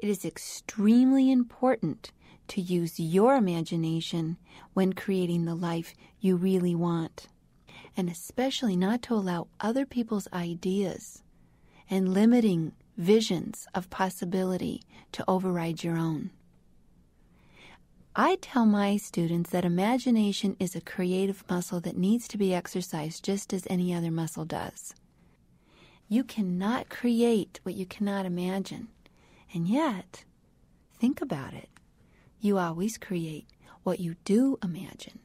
it is extremely important to use your imagination when creating the life you really want, and especially not to allow other people's ideas and limiting visions of possibility to override your own. I tell my students that imagination is a creative muscle that needs to be exercised just as any other muscle does. You cannot create what you cannot imagine. And yet, think about it. You always create what you do imagine.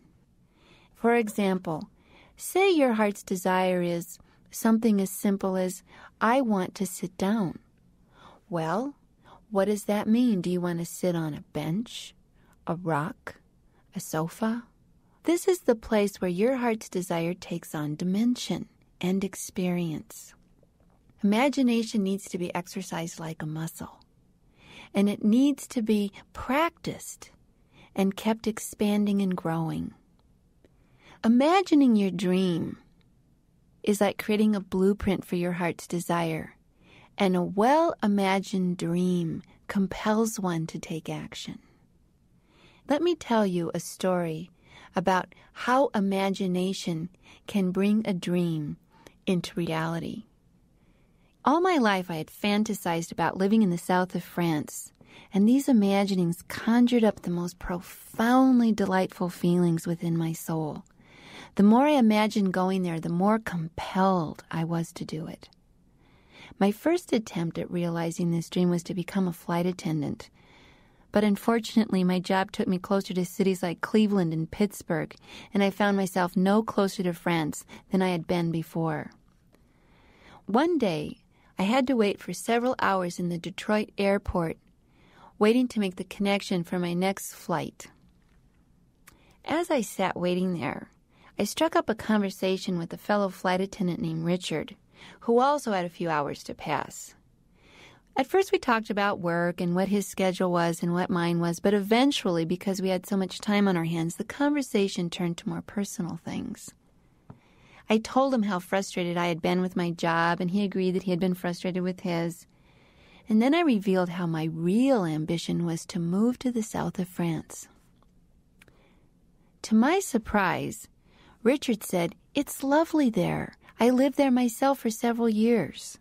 For example, say your heart's desire is something as simple as, I want to sit down. Well, what does that mean? Do you want to sit on a bench, a rock, a sofa? This is the place where your heart's desire takes on dimension and experience. Imagination needs to be exercised like a muscle, and it needs to be practiced and kept expanding and growing. Imagining your dream is like creating a blueprint for your heart's desire, and a well-imagined dream compels one to take action. Let me tell you a story about how imagination can bring a dream into reality. All my life I had fantasized about living in the south of France, and these imaginings conjured up the most profoundly delightful feelings within my soul. The more I imagined going there, the more compelled I was to do it. My first attempt at realizing this dream was to become a flight attendant. But unfortunately, my job took me closer to cities like Cleveland and Pittsburgh, and I found myself no closer to France than I had been before. One day, I had to wait for several hours in the Detroit airport, waiting to make the connection for my next flight. As I sat waiting there, I struck up a conversation with a fellow flight attendant named Richard, who also had a few hours to pass. At first we talked about work and what his schedule was and what mine was, but eventually, because we had so much time on our hands, the conversation turned to more personal things. I told him how frustrated I had been with my job, and he agreed that he had been frustrated with his. And then I revealed how my real ambition was to move to the south of France. To my surprise, Richard said, "It's lovely there. I lived there myself for several years."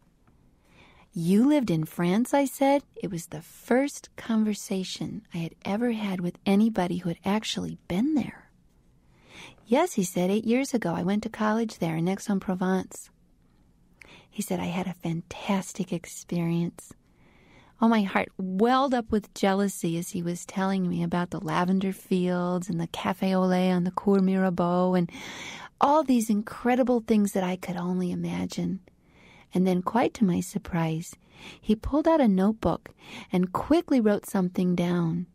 "You lived in France?" I said. It was the first conversation I had ever had with anybody who had actually been there. "Yes," he said, 8 years ago. I went to college there in Aix-en-Provence. He said, "I had a fantastic experience." Oh, my heart welled up with jealousy as he was telling me about the lavender fields and the café au lait on the Cour Mirabeau and all these incredible things that I could only imagine. And then, quite to my surprise, he pulled out a notebook and quickly wrote something down.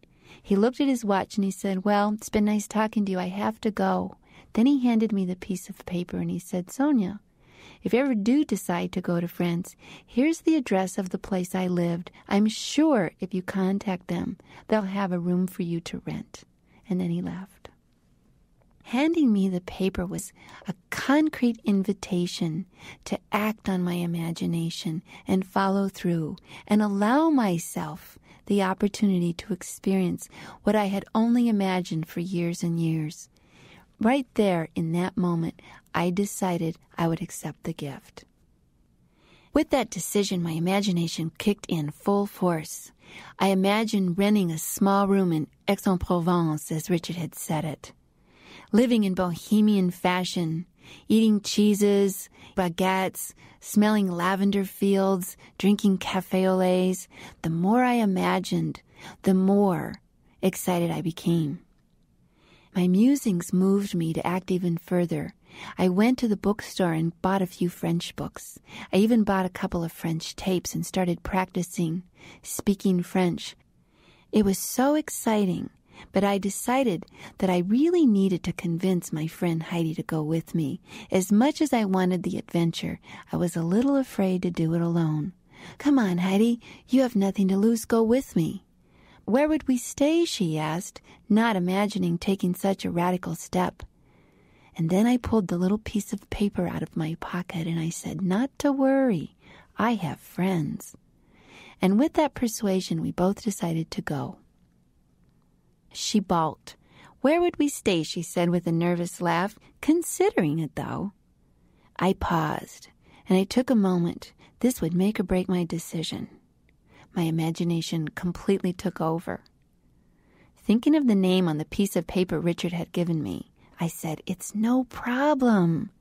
He looked at his watch and he said, "Well, it's been nice talking to you. I have to go." Then he handed me the piece of paper and he said, "Sonia, if you ever do decide to go to France, here's the address of the place I lived. I'm sure if you contact them, they'll have a room for you to rent." And then he left. Handing me the paper was a concrete invitation to act on my imagination and follow through and allow myself the opportunity to experience what I had only imagined for years and years. Right there, in that moment, I decided I would accept the gift. With that decision, my imagination kicked in full force. I imagined renting a small room in Aix-en-Provence, as Richard had said it. Living in bohemian fashion, eating cheeses, baguettes, smelling lavender fields, drinking café au lait. The more I imagined, the more excited I became. My musings moved me to act even further. I went to the bookstore and bought a few French books. I even bought a couple of French tapes and started practicing speaking French. It was so exciting, but I decided that I really needed to convince my friend Heidi to go with me. As much as I wanted the adventure, I was a little afraid to do it alone. "Come on, Heidi, you have nothing to lose. Go with me." "Where would we stay?" she asked, not imagining taking such a radical step. And then I pulled the little piece of paper out of my pocket and I said, "Not to worry, I have friends." And with that persuasion, we both decided to go. She balked. "Where would we stay?" she said with a nervous laugh. "Considering it, though." I paused, and I took a moment. This would make or break my decision. My imagination completely took over. Thinking of the name on the piece of paper Richard had given me, I said, "It's no problem.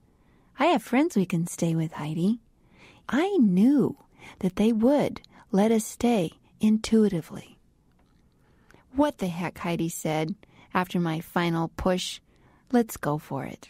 I have friends we can stay with, Heidi." I knew that they would let us stay intuitively. "What the heck," Heidi said, after my final push. "Let's go for it."